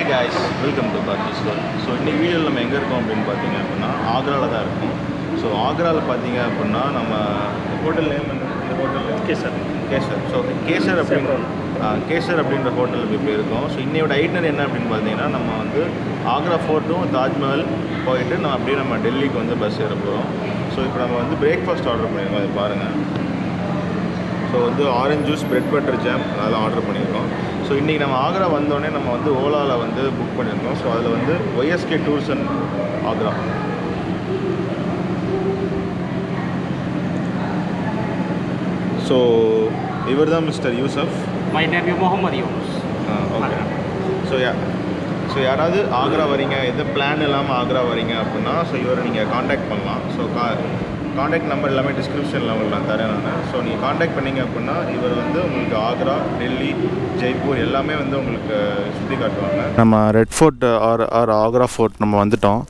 guys, welcome to Karthi store. So இன்னைக்கு வீடியோவில் நம்ம எங்கே இருக்கோம் அப்படின்னு பார்த்தீங்க அப்படின்னா ஆக்ராவில் தான் இருக்கும். ஸோ ஆக்ராவில் பார்த்தீங்க அப்படின்னா நம்ம ஹோட்டல் நேம் இந்த ஹோட்டல் கேசர். ஸோ கேசர் அப்படின்ற ஹோட்டலுக்கு இப்போ இருக்கோம். ஸோ இன்னையோட ஐட்னர் என்ன அப்படின்னு பார்த்தீங்கன்னா நம்ம வந்து ஆக்ரா ஃபோர்ட்டும் தாஜ்மஹல் போயிட்டு நம்ம டெல்லிக்கு வந்து பஸ் ஏற போகிறோம். ஸோ இப்போ நம்ம வந்து பிரேக்ஃபாஸ்ட் ஆர்டர் பண்ணியிருக்கோம். இது பாருங்கள். ஸோ வந்து orange juice, bread butter jam அதெல்லாம் ஆர்டர் பண்ணியிருக்கோம். ஸோ இன்றைக்கி நம்ம ஆக்ரா வந்தோடனே நம்ம வந்து ஓலாவில் வந்து புக் பண்ணியிருக்கோம். ஸோ அதில் வந்து YSK tours and Agra. So இவர் தான் mister Yusuf. My name Mohammed யூஸ். ஓகே. ஸோ யாராவது ஆக்ரா வரீங்க, எந்த பிளான் இல்லாமல் ஆக்ரா வரீங்க அப்படின்னா ஸோ இவரை நீங்கள் காண்டாக்ட் பண்ணலாம். ஸோ காண்டாக்ட் நம்பர் எல்லாமே டிஸ்கிரிப்ஷனில் உங்களுக்கு நான் தரேன் நான். ஸோ நீங்கள் காண்டாக்ட் பண்ணிங்க அப்படின்னா இவர் வந்து உங்களுக்கு ஆக்ரா, டெல்லி, ஜெய்ப்பூர் எல்லாமே வந்து உங்களுக்கு சுற்றி காட்டுவாங்க. நம்ம red fort or Agra fort நம்ம வந்துட்டோம்.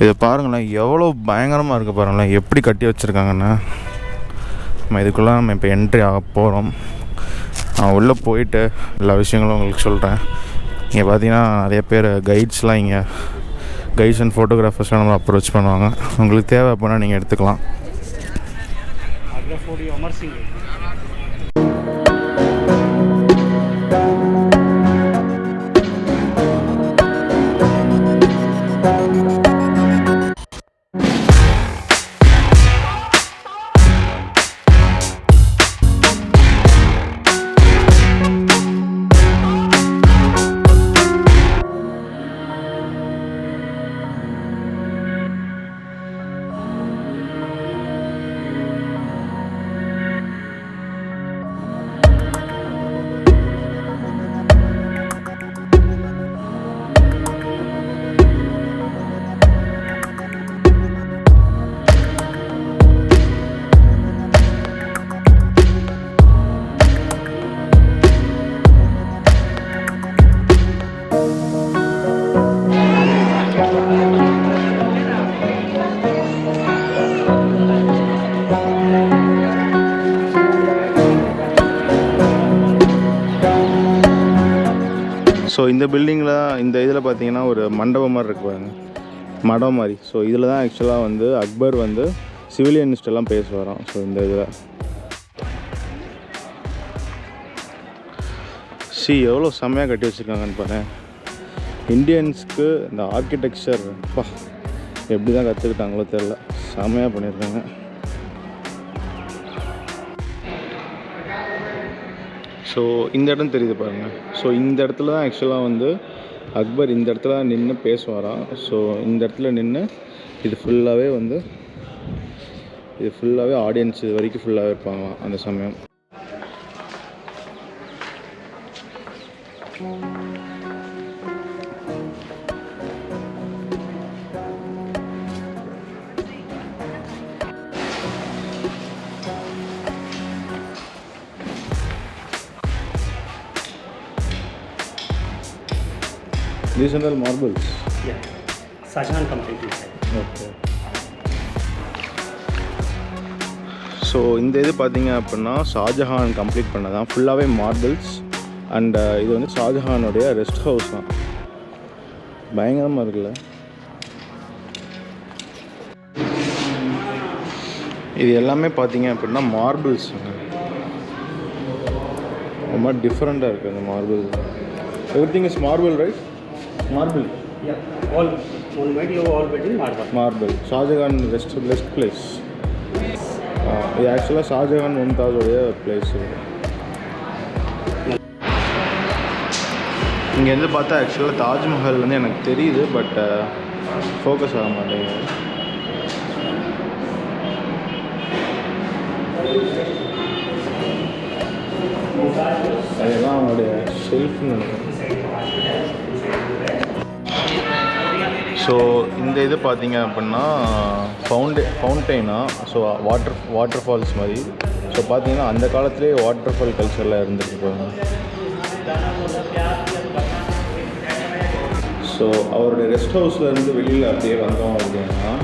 இதை பாருங்களேன், எவ்வளோ பயங்கரமாக இருக்குது பாருங்களேன், எப்படி கட்டி வச்சுருக்காங்கன்னு. நம்ம இதுக்குள்ளே நம்ம இப்போ என்ட்ரி ஆக போகிறோம். நான் உள்ளே போயிட்டு எல்லா விஷயங்களும் உங்களுக்கு சொல்கிறேன். இங்கே பார்த்தீங்கன்னா நிறைய பேர் கைட்ஸ்லாம் இங்கே கைட்ஸ் அண்ட் ஃபோட்டோகிராஃபர்ஸ்லாம் நம்ம அப்ரோச் பண்ணுவாங்க. உங்களுக்கு தேவை அப்படின்னா நீங்கள் எடுத்துக்கலாம். ஸோ இந்த பில்டிங்கில் இந்த இதில் பார்த்தீங்கன்னா ஒரு மண்டபம் மாதிரி இருக்கு பாருங்க, மடம் மாதிரி. ஸோ இதில் தான் ஆக்சுவலாக வந்து அக்பர் வந்து சிவிலியனிஸ்டெல்லாம் பேசுவாராம். ஸோ இந்த இதில் எவ்வளோ செம்மையாக கட்டி வச்சுருக்காங்கன்னு பாருங்கள். இந்தியன்ஸ்க்கு இந்த ஆர்கிடெக்சர் எப்படி தான் கற்றுக்கிட்டாங்களோ தெரில, செம்மையாக பண்ணியிருக்காங்க. ஸோ இந்த இடம் தெரியுது பாருங்கள். ஸோ இந்த இடத்துல தான் ஆக்சுவலாக வந்து அக்பர் இந்த இடத்துல நின்று பேசுவாராம். ஸோ இந்த இடத்துல நின்று இது ஃபுல்லாகவே ஆடியன்ஸ் இது வரைக்கும் ஃபுல்லாகவே இருப்பாங்களாம் அந்த சமயம். These are all marbles. Yeah, Shahjahan completed that. Okay. So இந்த இது பார்த்தீங்க அப்படின்னா ஷாஜஹான் கம்ப்ளீட் பண்ணதான், ஃபுல்லாகவே மார்பிள்ஸ். அண்ட் இது வந்து ஷாஜஹானுடைய ரெஸ்ட் ஹவுஸ் தான். பயங்கரமாக இருக்குல்ல. இது எல்லாமே பார்த்தீங்க அப்படின்னா மார்பிள்ஸ். ரொம்ப டிஃப்ரெண்ட்டாக இருக்குது அந்த marble. Everything is marble, right? Marble. Yeah, all monument you all built in marble. Shahjahan rest place. இது ஆக்சுவலாக ஷாஜகான் மும்தாஜோடைய பிளேஸ். இங்கேருந்து பார்த்தா ஆக்சுவலாக தாஜ்மஹல் வந்து எனக்கு தெரியுது, பட் ஃபோக்கஸ் ஆக மாட்டேங்குது. அதெல்லாம் அவங்களுடைய ஷெல்ஃப்னு நினைக்கிறேன். ஸோ இந்த இது பார்த்தீங்க அப்படின்னா ஃபவுண்டெயினா. ஸோ வாட்டர் ஃபால்ஸ் மாதிரி. ஸோ பார்த்தீங்கன்னா அந்த காலத்துலேயே வாட்டர் ஃபால் கல்ச்சரில் இருந்துட்டு போவாங்க. ஸோ அவருடைய ரெஸ்ட் ஹவுஸ்லேருந்து வெளியில் அப்படியே வந்தோம் அப்படின்னா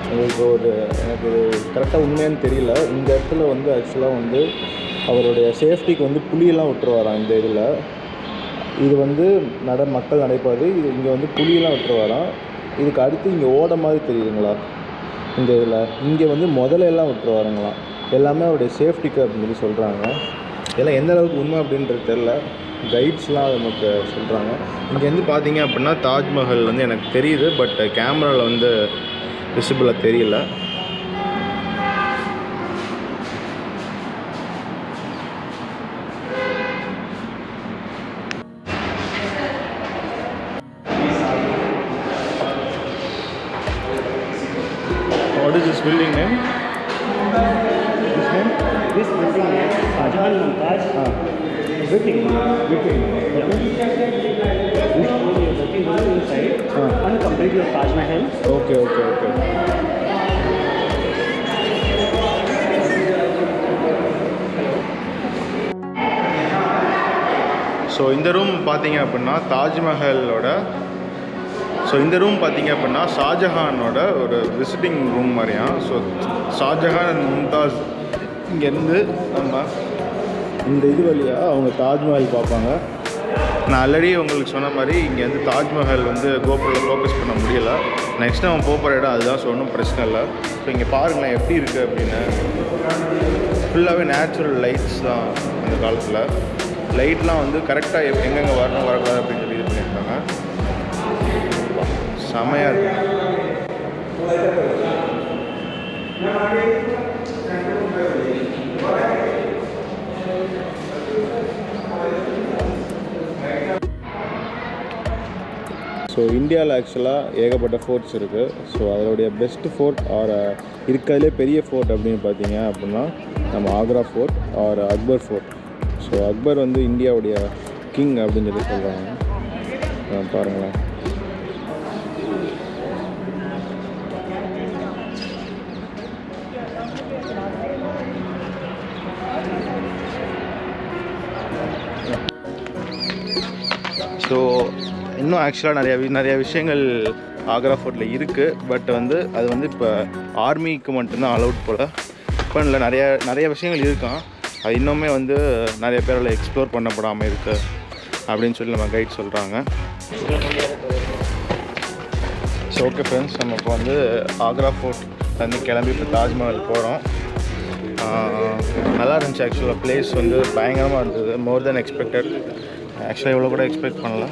உங்களுக்கு எனக்கு கரெக்டாக உண்மையானு தெரியல. இந்த இடத்துல வந்து ஆக்சுவலாக வந்து அவருடைய சேஃப்டிக்கு வந்து புளியெல்லாம் விட்டுருவாராம் இந்த இதில். இது வந்து மக்கள் நடைபாதை. இது இங்கே வந்து புலியெல்லாம் விட்டுருவாராம். இதுக்கு அடுத்து இங்கே ஓட மாதிரி தெரியுதுங்களா இந்த இதில். இங்கே வந்து முதலையெல்லாம் விட்டுருவாருங்களாம். எல்லாமே அவருடைய சேஃப்டிக்கு அப்படின்னு சொல்லி சொல்கிறாங்க. இதெல்லாம் எந்த அளவுக்கு உண்மை அப்படின்றது தெரில. கைட்ஸ்லாம் நமக்கு சொல்கிறாங்க. இங்கேருந்து பார்த்தீங்க அப்படின்னா தாஜ்மஹல் வந்து எனக்கு தெரியுது, பட் கேமராவில் வந்து விசிபிளாக தெரியல. What is this building name? This name? This building name is Shahjahan Mumtaz. Waiting room. Waiting. Yeah. This room is waiting room inside. And complete your Taj Mahal. Okay, okay, okay. So இந்த room பார்த்தீங்க அப்படின்னா தாஜ்மஹலோட, so இந்த room பார்த்தீங்க அப்படின்னா ஷாஜஹானோட ஒரு visiting room மாதிரியாம். So Shahjahan and Mumtaz இங்கேருந்து நம்ம இந்த இது வழியாக அவங்க தாஜ்மஹல் பார்ப்பாங்க. நான் ஆல்ரெடி உங்களுக்கு சொன்ன மாதிரி இங்கே வந்து தாஜ்மஹல் வந்து கோபுரில் ஃபோக்கஸ் பண்ண முடியலை. நெக்ஸ்ட் நம்ம போகிற இடம் அதுதான். ஸோ ஒன்றும் பிரச்சனை இல்லை. ஸோ இங்கே பாருங்களேன் எப்படி இருக்குது அப்படின்னு. ஃபுல்லாகவே நேச்சுரல் லைட்ஸ் தான். அந்த காலத்தில் லைட்லாம் வந்து கரெக்டாக எங்கெங்கே வரணும் வரக்கூடாது அப்படின்னு சொல்லி இது பண்ணியிருக்காங்க. செமையாக இருக்கு. ஸோ இந்தியாவில் ஆக்சுவலாக ஏகப்பட்ட ஃபோர்ட்ஸ் இருக்குது. ஸோ அதோடைய பெஸ்ட் ஃபோர்ட் ஆர் இருக்கிறதுலே பெரிய ஃபோர்ட் அப்படின்னு பார்த்தீங்க அப்படின்னா நம்ம Agra fort or Akbar fort. So Akbar வந்து இந்தியாவுடைய கிங் அப்படின்னு சொல்லி சொல்கிறாங்க. பாருங்களேன். ஸோ இன்னும் ஆக்சுவலாக நிறைய விஷயங்கள் ஆக்ரா ஃபோர்ட்டில் இருக்குது. பட் வந்து அது வந்து இப்போ ஆர்மிக்கு மட்டும்தான் அலௌட் போல். இப்போ இல்லை நிறைய விஷயங்கள் இருக்கான். அது இன்னுமே வந்து நிறைய பேரால் எக்ஸ்ப்ளோர் பண்ணப்படாமல் இருக்குது அப்படின்னு சொல்லி நம்ம கைட் சொல்கிறாங்க. ஸோ ஓகே ஃப்ரெண்ட்ஸ், நம்ம இப்போ வந்து ஆக்ரா ஃபோர்ட் வந்து கிளம்பி இப்போ தாஜ்மஹல் போகிறோம். நல்லா இருந்துச்சு ஆக்சுவலாக. பிளேஸ் வந்து பயங்கரமாக இருந்தது. மோர் தென் எக்ஸ்பெக்டட். ஆக்சுவலாக இவ்வளோ கூட எக்ஸ்பெக்ட் பண்ணல,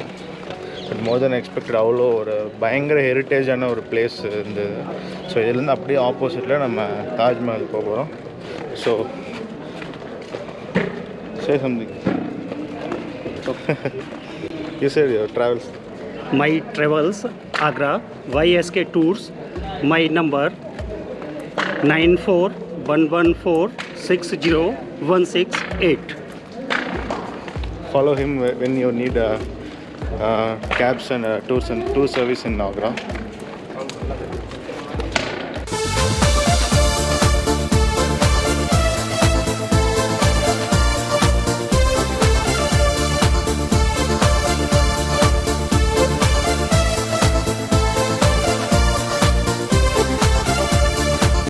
பட் மோர் தென் எக்ஸ்பெக்டட். அவ்வளோ ஒரு பயங்கர ஹெரிட்டேஜான ஒரு பிளேஸ் இருந்தது. ஸோ இதுலேருந்து அப்படியே ஆப்போசிட்டில் நம்ம தாஜ்மஹல் போக போகிறோம். So say something. You said your travels. My travels Agra YSK Tours. My number 9411460168. Follow him when you need cabs and tour service in Agra.